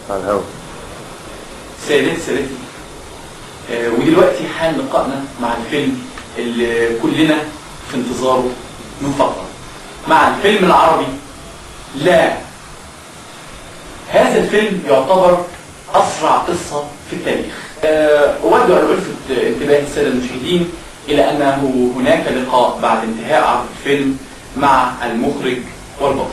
على الهوا. سادتي ودلوقتي حان لقائنا مع الفيلم اللي كلنا في انتظاره من فترة، مع الفيلم العربي لا. هذا الفيلم يعتبر أسرع قصة في التاريخ. أود أن ألفت انتباه السادة المشاهدين إلى أنه هناك لقاء بعد انتهاء عرض الفيلم مع المخرج والبطل.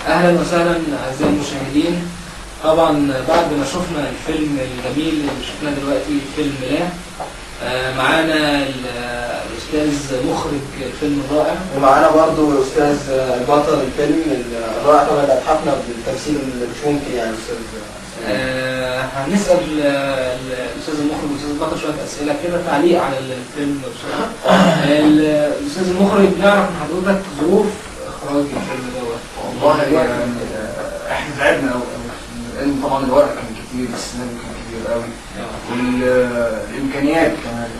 اهلا وسهلا اعزائي المشاهدين. طبعا بعد ما شفنا الفيلم الجميل اللي شفناه دلوقتي فيلم لا، معانا الاستاذ مخرج الفيلم الرائع، ومعانا برضو استاذ البطل الفيلم الرائع طبعا اللي اتحفنا بالتمثيل اللي مش ممكن يعني استاذ. هنسال الاستاذ المخرج والاستاذ البطل شويه اسئله كده تعليق على الفيلم بسرعه. الاستاذ المخرج نعرف من حضرتك ظروف اخراج الفيلم دوت. والله يعني احنا تعبنا قوي لان طبعا الورق كان كتير، السيناريو كان كتير قوي، والامكانيات كمان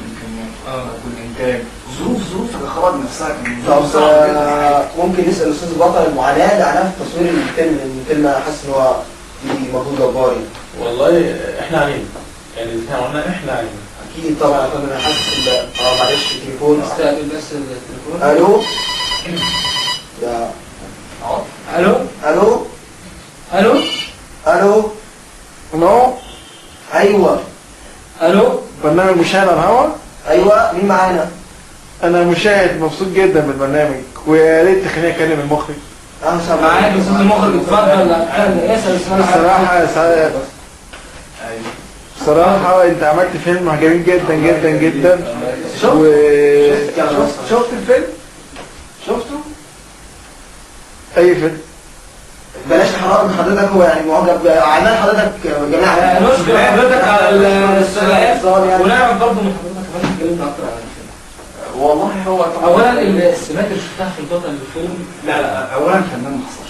والانتاج، ظروف الاخراج نفسها كانت صعبه جدا. ممكن نسال الاستاذ البطل المعاناه اللي عناها في تصوير الفيلم، لان الفيلم حاسس ان هو في مجهود جبار. والله احنا علينا، يعني احنا قلنا احنا علينا. اكيد طبعا انا حاسس معلش التليفون استقبل بس التليفون. الو يا الو الو الو الو الو. ايوه الو. برنامج مشاهد على الهوا. ايوه مين معانا؟ انا مشاهد مبسوط جدا بالبرنامج، ويا ريت تخليني اكلم المخرج. معاك استاذ المخرج، اتفضل اسال السؤال. بصراحة انت عملت فيلم جميل جدا جدا جدا. شفت الفيلم؟ شفته؟ اي فيلم؟ بلاش نحرق من حضرتك، هو يعني معجب اعمال حضرتك جميعا. نشكر حضرتك على السؤال، ونعرف برضه من حضرتك كمان اتكلمنا اكتر عن الفيلم. والله هو اولا السمات اللي شفتها في البطل الفيلم، لا اولا الفنان ما خسرش.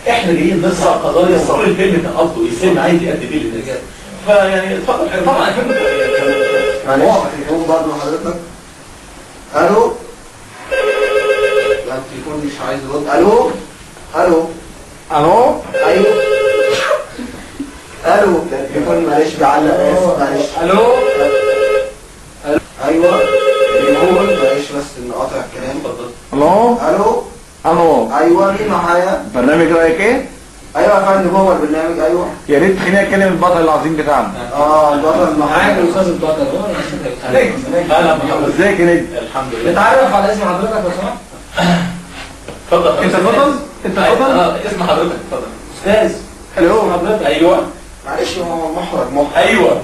احنا جايين نصنع قضايا صار الفيلم كان قصده الفيلم عايز يأدي فيه للنجاح. فيعني اتفضل طبعا الفيلم معلش التليفون برضه حضرتك. الو. لا التليفون مش عايز يرد. الو الو الو. ايوه الو. التليفون معلش بيعلق، اسف معلش. الو. ايوه التليفون معلش بس نقاطع الكلام. الو. الو الو. ايوه مين معايا؟ برنامج رايك ايه؟ ايوه يا فندم هو البرنامج. ايوه يا ريت تخليني اكلم البطل العظيم بتاعنا. البطل معاك معايا. الاستاذ البطل. ازيك يا نجم؟ الحمد لله. نتعرف على اسم حضرتك لو سمحت. اتفضل. انت البطل؟ انت البطل؟ اسم حضرتك اتفضل. استاذ الو. حضرتك ايوه معلش هو محرج ايوه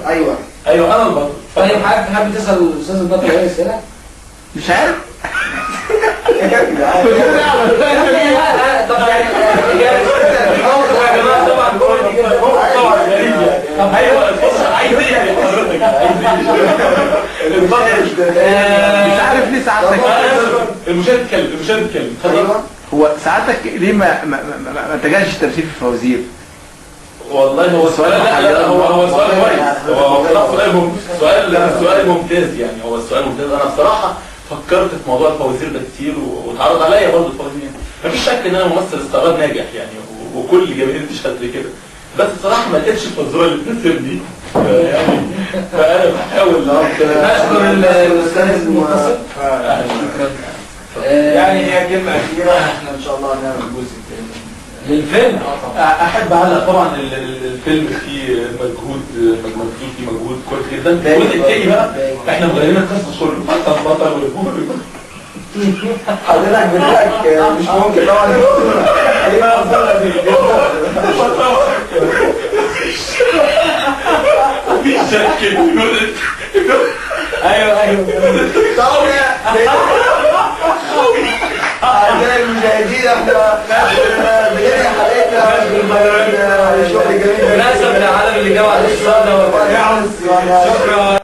ايوه انا البطل. طيب حابب تسال الاستاذ البطل ايه اسئله؟ مش عارف. طب طب ايوه عايز ايه حضرتك؟ مش عارف ليه سعادتك. المشاهد اتكلم. ايوه هو سعادتك ليه ما اتجهش التمثيل في الفوازير؟ والله هو سؤال لا هو سؤال كويس. هو سؤال ممتاز، يعني هو السؤال ممتاز. انا بصراحه فكرت في موضوع الفوازير ده كتير واتعرض عليا برضه الفوازير. مفيش شك ان انا ممثل استعراض ناجح يعني، وكل جماهير تشهد كده، بس بصراحه ما لقيتش الفزوره اللي تناسبني يعني. فانا بحاول اشكر الاستاذ المتصل. يعني هي كلمه اخيره، احنا ان شاء الله هنعمل الجزء الثاني للفيلم. احب اعلق طبعا الفيلم فيه مجهود كويس جدا. الجزء الثاني بقى احنا مغيرين القصه كله، بطل والبطل حضرتك بدك مش ممكن طبعا. ايوه أعزائي المشاهدين احنا بداية حلقتنا بالشغل الجميل. مناسب للعالم اللي جوه على الصالة. شكرا.